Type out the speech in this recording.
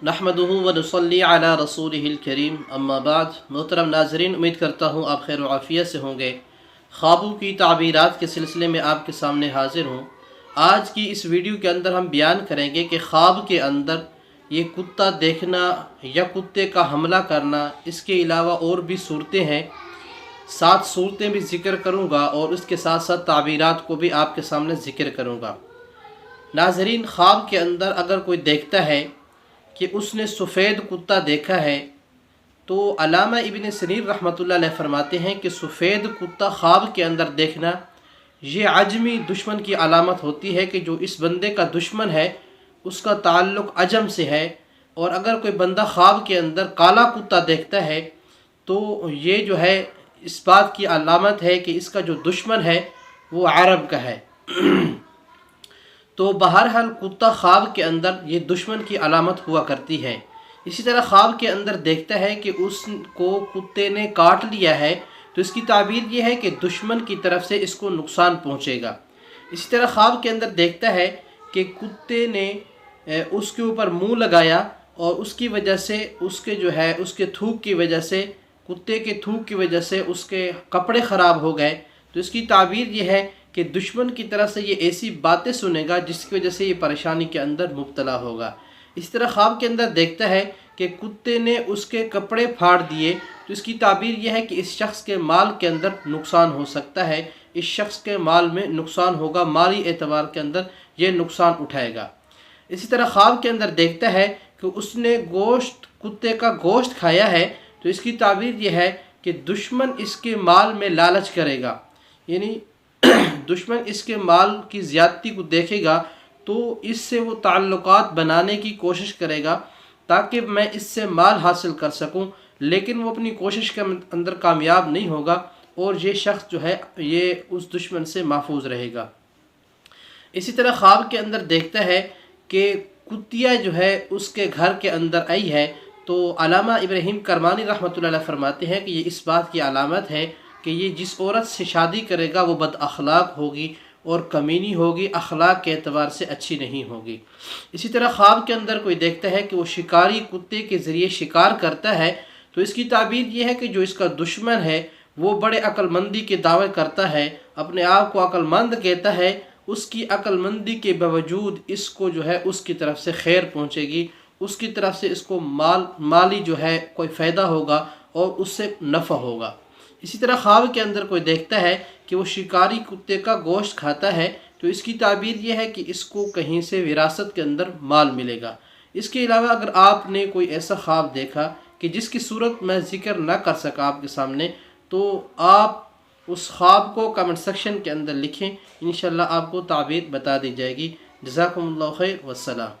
नहमदुहु व नसल्ली अला रसूलिहिल करीम अम्मा बाद। मोहतरम नाज़रीन, उम्मीद करता हूँ आप खैर व आफ़ियत से होंगे। ख्वाबों की ताबीरात के सिलसिले में आपके सामने हाज़िर हूँ। आज की इस वीडियो के अंदर हम बयान करेंगे कि ख्वाब के अंदर ये कुत्ता देखना या कुत्ते का हमला करना, इसके अलावा और भी सूरतें हैं। 7 सूरतें भी ज़िक्र करूँगा और उसके साथ साथ ताबीरात को भी आपके सामने ज़िक्र करूँगा। नाज़रीन, ख्वाब के अंदर अगर कोई देखता है कि उसने सफ़ेद कुत्ता देखा है, तो अल्लामा इब्न सरीर रहमतुल्लाह अलैह फरमाते हैं कि सफ़ेद कुत्ता ख्वाब के अंदर देखना ये अजमी दुश्मन की अलामत होती है कि जो इस बंदे का दुश्मन है उसका ताल्लुक़ अजम से है। और अगर कोई बंदा ख्वाब के अंदर काला कुत्ता देखता है तो ये जो है इस बात की अलामत है कि इसका जो दुश्मन है वो अरब का है। तो बहरहाल कुत्ता ख्वाब के अंदर ये दुश्मन की अलामत हुआ करती है। इसी तरह ख्वाब के अंदर देखता है कि उसको कुत्ते ने काट लिया है, तो इसकी ताबीर ये है कि दुश्मन की तरफ से इसको नुकसान पहुँचेगा। इसी तरह ख्वाब के अंदर देखता है कि कुत्ते ने उसके ऊपर मुंह लगाया और उसकी वजह से उसके जो है उसके थूक की वजह से, कुत्ते के थूक की वजह से उसके कपड़े ख़राब हो गए, तो इसकी ताबीर ये है कि दुश्मन की तरफ से ये ऐसी बातें सुनेगा जिसकी वजह से ये परेशानी के अंदर मुब्तला होगा। इस तरह ख्वाब के अंदर देखता है कि कुत्ते ने उसके कपड़े फाड़ दिए, तो इसकी ताबीर यह है कि इस शख्स के माल के अंदर नुकसान हो सकता है, इस शख्स के माल में नुकसान होगा, माली एतबार के अंदर ये नुकसान उठाएगा। इसी तरह ख्वाब के अंदर देखता है कि उसने कुत्ते का गोश्त खाया है, तो इसकी ताबीर यह है कि दुश्मन इसके माल में लालच करेगा, यानी दुश्मन इसके माल की ज़्यादती को देखेगा तो इससे वो ताल्लुकात बनाने की कोशिश करेगा ताकि मैं इससे माल हासिल कर सकूं, लेकिन वो अपनी कोशिश के अंदर कामयाब नहीं होगा और ये शख्स जो है ये उस दुश्मन से महफूज रहेगा। इसी तरह ख्वाब के अंदर देखता है कि कुतिया जो है उसके घर के अंदर आई है, तो अल्लामा इब्राहिम करमानी रहमतुल्लाह अलैह फरमाते हैं कि ये इस बात की अलामत है कि ये जिस औरत से शादी करेगा वो बद अखलाक होगी और कमीनी होगी, अखलाक के एतबार से अच्छी नहीं होगी। इसी तरह ख्वाब के अंदर कोई देखता है कि वो शिकारी कुत्ते के ज़रिए शिकार करता है, तो इसकी ताबीर ये है कि जो इसका दुश्मन है वो बड़े अक्लमंदी के दावे करता है, अपने आप को अक्लमंद कहता है, उसकी अक्लमंदी के बावजूद इसको जो है उसकी तरफ से खैर पहुँचेगी, उसकी तरफ से इसको माली जो है कोई फ़ायदा होगा और उससे नफ़ा होगा। इसी तरह ख्वाब के अंदर कोई देखता है कि वो शिकारी कुत्ते का गोश्त खाता है, तो इसकी ताबीर ये है कि इसको कहीं से विरासत के अंदर माल मिलेगा। इसके अलावा अगर आपने कोई ऐसा ख्वाब देखा कि जिसकी सूरत मैं ज़िक्र ना कर सका आपके सामने, तो आप उस ख्वाब को कमेंट सेक्शन के अंदर लिखें, इंशाअल्लाह आपको ताबीर बता दी जाएगी। जज़ाकुमुल्लाहु खैर वस्सलाम।